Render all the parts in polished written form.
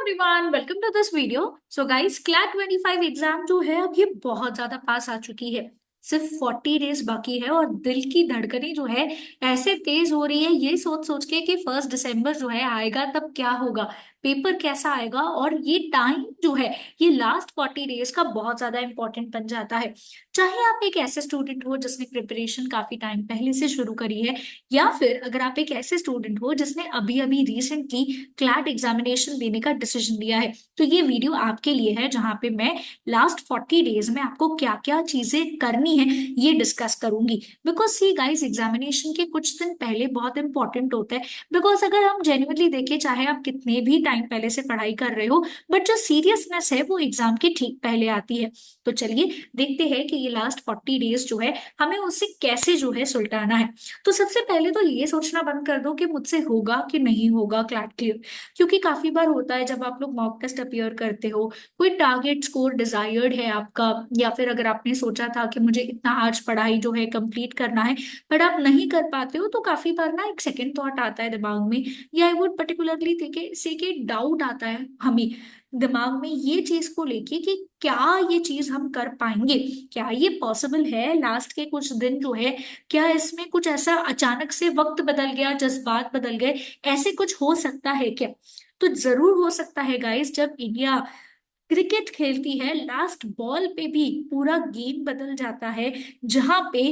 Everyone, welcome to this video. So guys, CLAT 25 exam जो है अब ये बहुत ज्यादा पास आ चुकी है। सिर्फ 40 डेज बाकी है और दिल की धड़कनें जो है ऐसे तेज हो रही है ये सोच सोच के कि 1 दिसंबर जो है आएगा तब क्या होगा, पेपर कैसा आएगा। और ये टाइम जो है ये लास्ट 40 डेज का बहुत ज्यादा इंपॉर्टेंट बन जाता है। चाहे आप एक ऐसे स्टूडेंट हो जिसने प्रिपरेशन काफी टाइम पहले से शुरू करी है, या फिर अगर आप एक ऐसे स्टूडेंट हो जिसने अभी अभी रिसेंटली क्लैट एग्जामिनेशन देने का डिसीजन लिया है, तो ये वीडियो आपके लिए है जहां पे मैं लास्ट 40 डेज में आपको क्या क्या चीजें करनी है ये डिस्कस करूंगी। बिकॉज सी गाइस, एग्जामिनेशन के कुछ दिन पहले बहुत इंपॉर्टेंट होता है। बिकॉज अगर हम जेन्युइनली देखें, चाहे आप कितने भी टाइम पहले से पढ़ाई कर रहे हो, बट जो सीरियसनेस है वो एग्जाम के ठीक पहले आती है। तो चलिए देखते हैं कि ये लास्ट 40 डेज जो है हमें उससे कैसे जो है सुलटाना है। तो सबसे पहले तो ये सोचना बंद कर दो कि मुझसे होगा कि नहीं होगा क्लैट क्लियर। क्योंकि काफी बार होता है जब आप लोग मॉक टेस्ट अपीयर करते हो, कोई टारगेट स्कोर डिजायर्ड है आपका, या फिर अगर आपने सोचा था कि मुझे इतना आज पढ़ाई जो है कंप्लीट करना है, बट आप नहीं कर पाते हो, तो काफी बार ना एक सेकेंड थॉट आता है दिमाग में, या आई वुड पर्टिकुलरली से कि डाउट आता है हमें दिमाग में ये चीज को लेके कि क्या ये चीज हम कर पाएंगे, क्या ये पॉसिबल है। लास्ट के कुछ दिन जो है, क्या इसमें कुछ ऐसा अचानक से वक्त बदल गया, जज्बात बदल गए, ऐसे कुछ हो सकता है क्या। तो जरूर हो सकता है गाइस, जब इंडिया क्रिकेट खेलती है लास्ट बॉल पे भी पूरा गेम बदल जाता है। जहां पे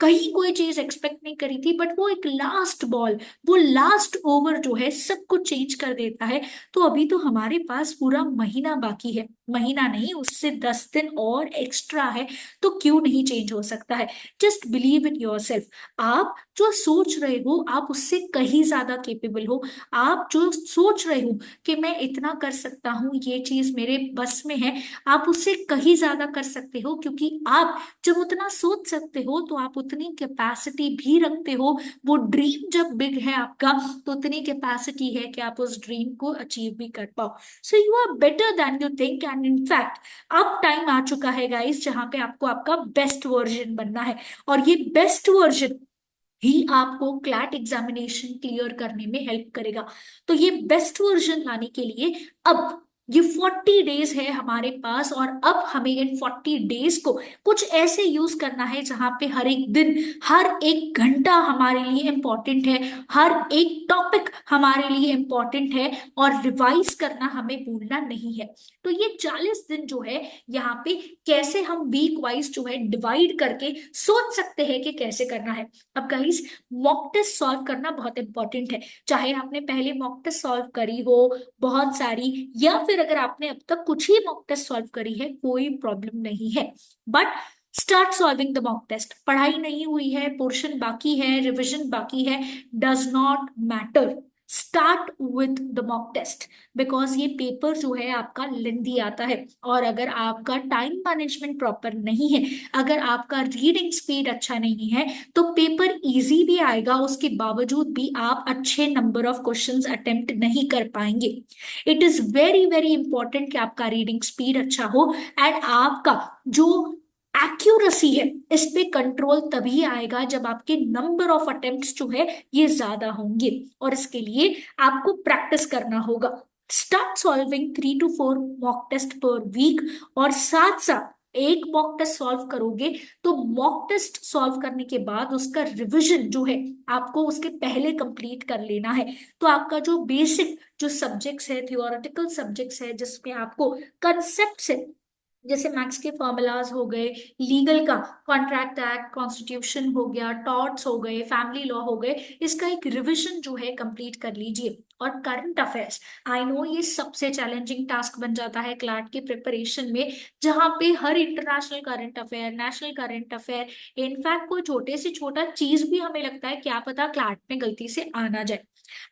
कहीं कोई चीज एक्सपेक्ट नहीं करी थी, बट वो एक लास्ट बॉल, वो लास्ट ओवर जो है सब कुछ चेंज कर देता है। तो अभी तो हमारे पास पूरा महीना बाकी है, महीना नहीं, उससे 10 दिन और एक्स्ट्रा है। तो क्यों नहीं चेंज हो सकता है। Just believe in your self. आप जो सोच रहे हो आप उससे कहीं ज्यादा केपेबल हो। आप जो सोच रहे हो कि मैं इतना कर सकता हूँ, ये चीज मेरे बस में है, आप उससे कहीं ज्यादा कर सकते हो। क्योंकि आप जब उतना सोच सकते हो तो आप उतनी कैपेसिटी भी रखते हो। वो ड्रीम जब बिग है आपका, तो उतनी कैपेसिटी है कि आप उस ड्रीम को अचीव भी कर पाओ। So you are better than you think, and in fact अब टाइम आ चुका है गाइस जहां पे आपको आपका बेस्ट वर्जन बनना है। और ये बेस्ट वर्जन ही आपको क्लैट एग्जामिनेशन क्लियर करने में हेल्प करेगा। तो ये बेस्ट वर्जन लाने के लिए अब ये 40 डेज है हमारे पास, और अब हमें इन 40 डेज को कुछ ऐसे यूज करना है जहां पे हर एक दिन, हर एक घंटा हमारे लिए इंपॉर्टेंट है, हर एक टॉपिक हमारे लिए इंपॉर्टेंट है, और रिवाइज करना हमें भूलना नहीं है। तो ये 40 दिन जो है यहाँ पे कैसे हम वीक वाइज जो है डिवाइड करके सोच सकते हैं कि कैसे करना है। अब गाइस, मॉक टेस्ट सॉल्व करना बहुत इंपॉर्टेंट है। चाहे आपने पहले मॉक टेस्ट सॉल्व करी हो बहुत सारी, या फिर अगर आपने अब तक कुछ ही मॉक टेस्ट सॉल्व करी है, कोई प्रॉब्लम नहीं है। But start solving the mock test. पढ़ाई नहीं हुई है, पोर्शन बाकी है, रिविजन बाकी है, does not matter, start with the mock test. Because ये पेपर जो है आपका लेंदी आता है, और अगर आपका टाइम मैनेजमेंट प्रॉपर नहीं है, अगर आपका रीडिंग स्पीड अच्छा नहीं है, तो पेपर इजी भी आएगा, उसके बावजूद भी आप अच्छे नंबर ऑफ क्वेश्चंस अटेम्प्ट नहीं कर पाएंगे। It is very very important कि आपका रीडिंग स्पीड अच्छा हो, एंड आपका जो एक्यूरेसी है इस पे कंट्रोल तभी आएगा जब आपके नंबर ऑफ अटेम्प्ट्स जो है ये ज्यादा होंगे। और इसके लिए आपको प्रैक्टिस करना होगा। Start solving 3 to 4 mock test per week, और साथ साथ एक मॉक टेस्ट सॉल्व करोगे, तो मॉक टेस्ट सॉल्व करने के बाद उसका रिवीजन जो है आपको उसके पहले कंप्लीट कर लेना है। तो आपका जो बेसिक जो सब्जेक्ट्स है, थियोरेटिकल सब्जेक्ट्स है, जिसमें आपको कंसेप्ट है, जैसे मैथ्स के फॉर्मूलाज हो गए, लीगल का कॉन्ट्रैक्ट एक्ट, कॉन्स्टिट्यूशन हो गया, टॉर्ट्स हो गए, फैमिली लॉ हो गए, इसका एक रिवीजन जो है कंप्लीट कर लीजिए। और करंट अफेयर्स, आई नो ये सबसे चैलेंजिंग टास्क बन जाता है क्लैट के प्रिपरेशन में, जहां पे हर international current affair, national current affair, in fact कोई छोटे से छोटा चीज भी हमें लगता है क्या पता क्लैट में गलती से आना जाए,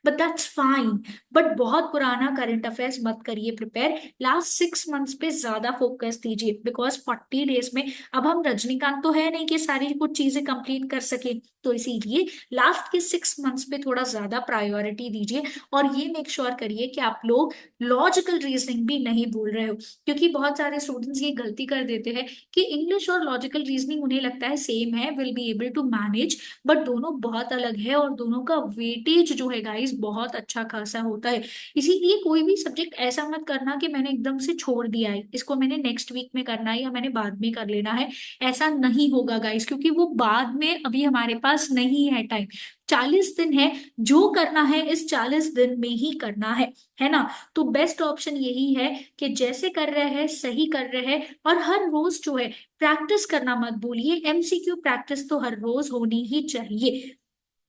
बट दैट्स फाइन। बट बहुत पुराना करंट अफेयर्स मत करिए प्रिपेयर, लास्ट 6 मंथ्स पे ज्यादा फोकस दीजिए। बिकॉज 40 डेज में अब हम रजनीकांत तो है नहीं कि सारी कुछ चीजें कंप्लीट कर सके, तो इसीलिए लास्ट के 6 मंथ्स पे थोड़ा ज्यादा प्रायोरिटी दीजिए। और ये मेक श्योर करिए कि आप लोग लॉजिकल रीजनिंग भी नहीं भूल रहे हो। क्योंकि बहुत सारे स्टूडेंट्स ये गलती कर देते हैं कि इंग्लिश और लॉजिकल रीजनिंग उन्हें लगता है सेम है, will be able to manage, but दोनों बहुत अलग है, और दोनों का वेटेज जो है गाइस बहुत अच्छा खासा होता है। इसीलिए कोई भी सब्जेक्ट ऐसा मत करना कि मैंने एकदम से छोड़ दिया है, इसको मैंने नेक्स्ट वीक में करना है या मैंने बाद में कर लेना है। ऐसा नहीं होगा गाइस, क्योंकि वो बाद में अभी हमारे पास नहीं है टाइम। 40 दिन है, जो करना है इस 40 दिन में ही करना है ना। तो बेस्ट ऑप्शन यही है कि जैसे कर रहे हैं सही कर रहे हैं, और हर रोज जो है प्रैक्टिस करना मत भूलिए। एमसीक्यू प्रैक्टिस तो हर रोज होनी ही चाहिए।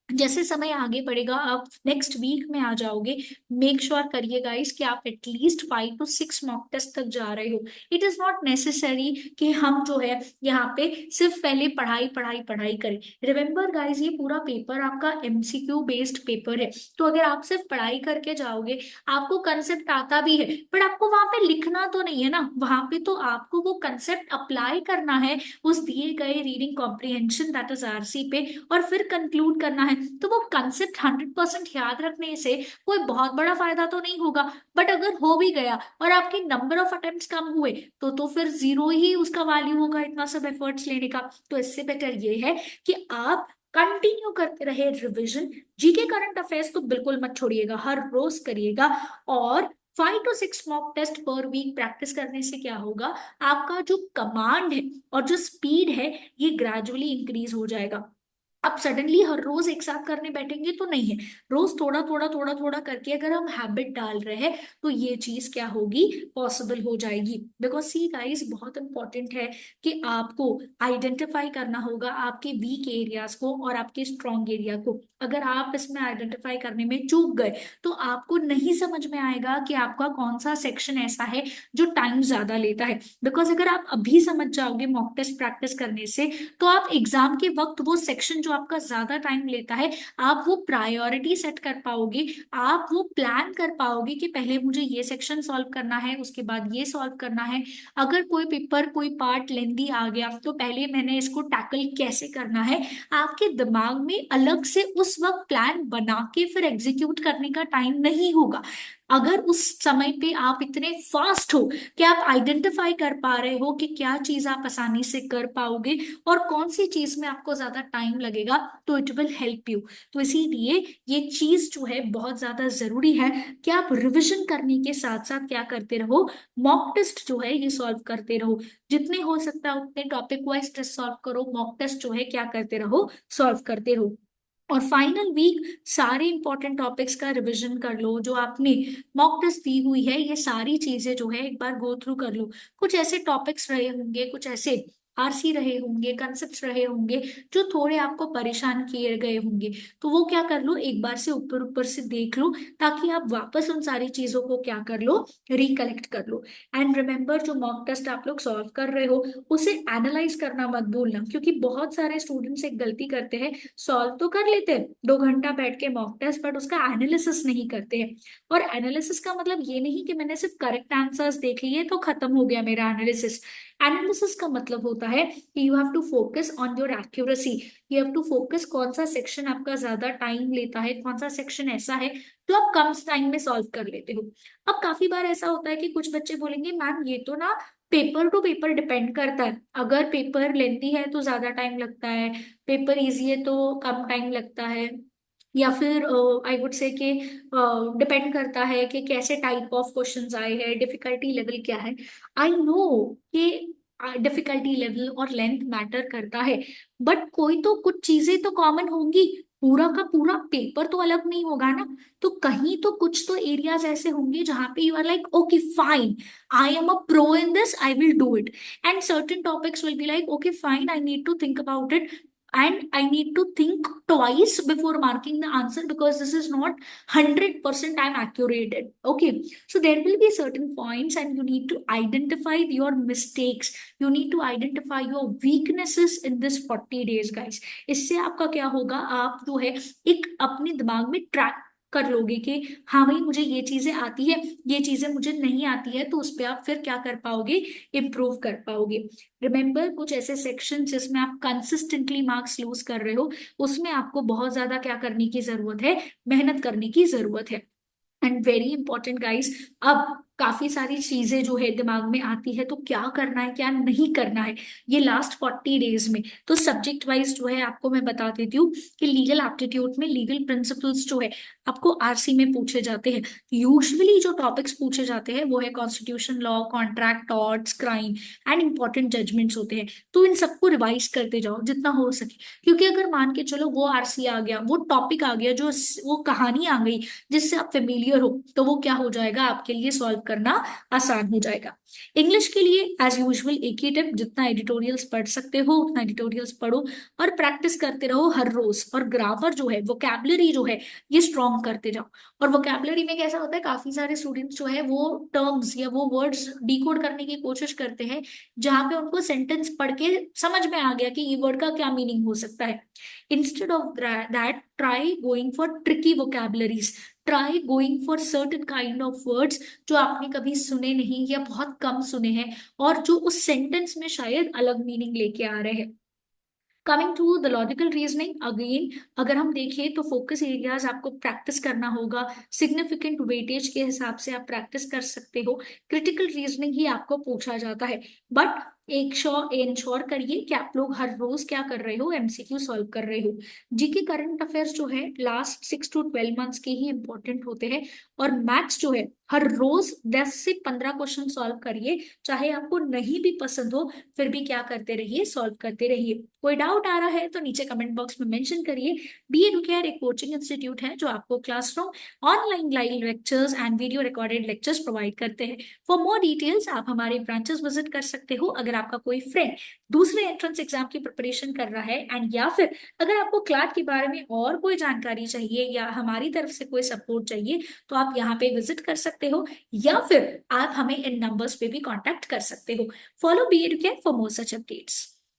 जैसे समय आगे बढ़ेगा, आप नेक्स्ट वीक में आ जाओगे, मेक श्योर करिए गाइस कि आप एटलीस्ट 5 to 6 मॉक टेस्ट तक जा रहे हो। इट इज नॉट नेसेसरी कि हम जो है यहाँ पे सिर्फ पहले पढ़ाई पढ़ाई पढ़ाई करें। रिमेम्बर गाइस, ये पूरा पेपर आपका एमसीक्यू बेस्ड पेपर है। तो अगर आप सिर्फ पढ़ाई करके जाओगे, आपको कंसेप्ट आता भी है, बट आपको वहां पे लिखना तो नहीं है ना, वहां पे तो आपको वो कंसेप्ट अप्लाई करना है उस दिए गए reading comprehension that is RC पे, और फिर कंक्लूड करना है। तो वो कंसेप्ट 100% याद रखने से कोई बहुत बड़ा फायदा तो नहीं होगा, बट अगर हो भी गया और आपके नंबर ऑफ अटेम्प्ट्स कम हुए तो फिर जीरो ही उसका वैल्यू होगा इतना सब एफर्ट्स लेने का। तो इससे बेटर ये है कि आप कंटिन्यू करते रहे रिवीजन। जीके करंट अफेयर्स तो बिल्कुल मत छोड़िएगा, हर रोज करिएगा। और 5 to 6 mock test per week practice करने से क्या होगा, आपका जो कमांड है और जो स्पीड है ये ग्रेजुअली इंक्रीज हो जाएगा। अब सडनली हर रोज एक साथ करने बैठेंगे तो नहीं है, रोज थोड़ा थोड़ा थोड़ा थोड़ा करके अगर हम हैबिट डाल रहे हैं तो ये चीज क्या होगी, पॉसिबल हो जाएगी। बिकॉज सी गाइस, बहुत इंपॉर्टेंट है कि आपको आइडेंटिफाई करना होगा आपके वीक एरियाज को और आपके स्ट्रॉन्ग एरिया को। अगर आप इसमें आइडेंटिफाई करने में चूक गए तो आपको नहीं समझ में आएगा कि आपका कौन सा सेक्शन ऐसा है जो टाइम ज्यादा लेता है। बिकॉज अगर आप अभी समझ जाओगे मॉक टेस्ट प्रैक्टिस करने से, तो आप एग्जाम के वक्त वो सेक्शन जो आपका ज्यादा टाइम लेता है, आप वो प्रायोरिटी सेट कर पाओगे। आप वो प्लान कर पाओगे कि पहले मुझे ये सेक्शन सॉल्व करना है, उसके बाद ये सॉल्व करना है। अगर कोई पेपर कोई पार्ट लेंदी आ गया तो पहले मैंने इसको टैकल कैसे करना है, आपके दिमाग में अलग से उस वक्त प्लान बना के फिर एग्जीक्यूट करने का टाइम नहीं होगा। अगर उस समय पे आप इतने फास्ट हो कि आप आइडेंटिफाई कर पा रहे हो कि क्या चीज आप आसानी से कर पाओगे और कौन सी चीज में आपको ज्यादा टाइम लगेगा, तो इट विल हेल्प यू। तो इसीलिए ये चीज जो है बहुत ज्यादा जरूरी है कि आप रिवीजन करने के साथ साथ क्या करते रहो, मॉक टेस्ट जो है ये सॉल्व करते रहो। जितने हो सकता है उतने टॉपिक वाइज टेस्ट सॉल्व करो, मॉक टेस्ट जो है क्या करते रहो, सॉल्व करते रहो। और फाइनल वीक सारे इंपॉर्टेंट टॉपिक्स का रिवीजन कर लो, जो आपने मॉक टेस्ट दी हुई है ये सारी चीजें जो है एक बार गो थ्रू कर लो। कुछ ऐसे टॉपिक्स रहे होंगे, कुछ ऐसे आरसी रहे होंगे, कंसेप्ट रहे होंगे जो थोड़े आपको परेशान किए गए होंगे, तो वो क्या कर लो, एक बार से ऊपर ऊपर से देख लो, ताकि आप वापस उन सारी चीजों को क्या कर लो, रिकलेक्ट कर लो। एंड रिमेम्बर, जो मॉक टेस्ट आप लोग सॉल्व कर रहे हो उसे एनालाइज करना मत भूलना, क्योंकि बहुत सारे स्टूडेंट्स एक गलती करते हैं, सॉल्व तो कर लेते हैं 2 घंटा बैठ के मॉक टेस्ट, बट उसका एनालिसिस नहीं करते हैं। और एनालिसिस का मतलब ये नहीं कि मैंने सिर्फ करेक्ट आंसर्स देख लिए तो खत्म हो गया मेरा एनालिसिस। एनालिसिस का मतलब होता है कि you have to focus on your accuracy. You have to focus कौन सा सेक्शन आपका ज्यादा टाइम लेता है, कौन सा सेक्शन ऐसा है जो आप कम टाइम में सॉल्व कर लेते हो। अब काफी बार ऐसा होता है कि कुछ बच्चे बोलेंगे मैम ये तो ना पेपर टू पेपर डिपेंड करता है, अगर पेपर लेंथी है तो ज्यादा टाइम लगता है, पेपर इजी है तो कम टाइम लगता है, या फिर आई वुड से कि डिपेंड करता है कि कैसे टाइप ऑफ क्वेश्चंस आए हैं, डिफिकल्टी लेवल क्या है। आई नो कि डिफिकल्टी लेवल और लेंथ मैटर करता है, बट कोई तो कुछ चीजें तो कॉमन होंगी, पूरा का पूरा पेपर तो अलग नहीं होगा ना। तो कहीं तो कुछ तो एरियाज ऐसे होंगे जहां पे you are like okay fine, I am a pro in this, I will do it. And certain topics will be like okay fine, I need to think about it and I need to think twice before marking the answer because this is not 100% I'm accurate at. Okay, so there will be certain points and you need to identify your mistakes. You need to identify your weaknesses in this 40 days, guys. इससे आपका क्या होगा, आप जो है एक अपने दिमाग में ट्रैक कर लोगे कि हाँ भाई मुझे ये चीजें आती है, ये चीजें मुझे नहीं आती है, तो उस पर आप फिर क्या कर पाओगे, इम्प्रूव कर पाओगे। रिमेंबर, कुछ ऐसे सेक्शन जिसमें आप कंसिस्टेंटली मार्क्स लूज कर रहे हो, उसमें आपको बहुत ज्यादा क्या करने की जरूरत है, मेहनत करने की जरूरत है। एंड वेरी इंपॉर्टेंट गाइस, अब काफी सारी चीजें जो है दिमाग में आती है, तो क्या करना है क्या नहीं करना है ये लास्ट 40 डेज में। तो सब्जेक्ट वाइज जो है आपको मैं बता देती हूँ कि लीगल एप्टीट्यूड में लीगल प्रिंसिपल्स जो है आपको आरसी में पूछे जाते हैं। यूजुअली जो टॉपिक्स पूछे जाते हैं वो है constitution law, contract, torts, crime and important judgments होते हैं। तो इन सबको रिवाइज करते जाओ जितना हो सके, क्योंकि अगर मान के चलो वो आरसी आ गया, वो टॉपिक आ गया, जो वो कहानी आ गई जिससे आप फेमिलियर हो, तो वो क्या हो जाएगा, आपके लिए सॉल्व करना आसान हो जाएगा। इंग्लिश के लिए एज यूजुअल एक ही टिप, जितना एडिटोरियल्स पढ़ सकते हो उतना एडिटोरियल्स पढ़ो और प्रैक्टिस करते रहो हर रोज। और ग्रामर जो है, वोकैबुलरी जो है, ये स्ट्रॉन्ग करते जाओ। और वोकैबुलरी में कैसा होता है, काफी सारे स्टूडेंट्स जो है वो टर्म्स या वो वर्ड्स डिकोड करने की कोशिश करते हैं, जहां पे उनको सेंटेंस पढ़ के समझ में आ गया कि ये वर्ड का क्या मीनिंग हो सकता है। Instead of that try going for tricky vocabularies, try going for certain kind of words जो आपने कभी सुने नहीं या बहुत कम सुने हैं, और जो उस सेंटेंस में शायद अलग मीनिंग लेके आ रहे हैं। Coming to the logical reasoning again, अगर हम देखें तो फोकस एरियाज आपको प्रैक्टिस करना होगा, सिग्निफिकेंट वेटेज के हिसाब से आप प्रैक्टिस कर सकते हो। क्रिटिकल रीजनिंग ही आपको पूछा जाता है, बट एक इंश्योर करिए कि आप लोग हर रोज क्या कर रहे हो, एमसीक्यू सॉल्व कर रहे हो। जीके करंट अफेयर्स जो है लास्ट 6 to 12 मंथ्स के ही इंपॉर्टेंट होते हैं। और मैथ्स जो है हर रोज 10 से 15 क्वेश्चन सॉल्व करिए, चाहे आपको नहीं भी पसंद हो फिर भी क्या करते रहिए, सॉल्व करते रहिए। कोई डाउट आ रहा है तो नीचे कमेंट बॉक्स में मेंशन करिए। बी एडुकेयर एक कोचिंग इंस्टीट्यूट है जो आपको classroom, online live lectures and video recorded lectures provide करते हैं। फॉर मोर डिटेल्स आप हमारे ब्रांचेस विजिट कर सकते हो। अगर आपका कोई फ्रेंड दूसरे एंट्रेंस एग्जाम की प्रिपरेशन कर रहा है एंड या फिर अगर आपको क्लास के बारे में और कोई जानकारी चाहिए या हमारी तरफ से कोई सपोर्ट चाहिए, तो आप यहाँ पे विजिट कर सकते हो, या फिर आप हमें इन नंबर्स पे भी कांटेक्ट कर सकते हो। Follow B Educare for more such updates.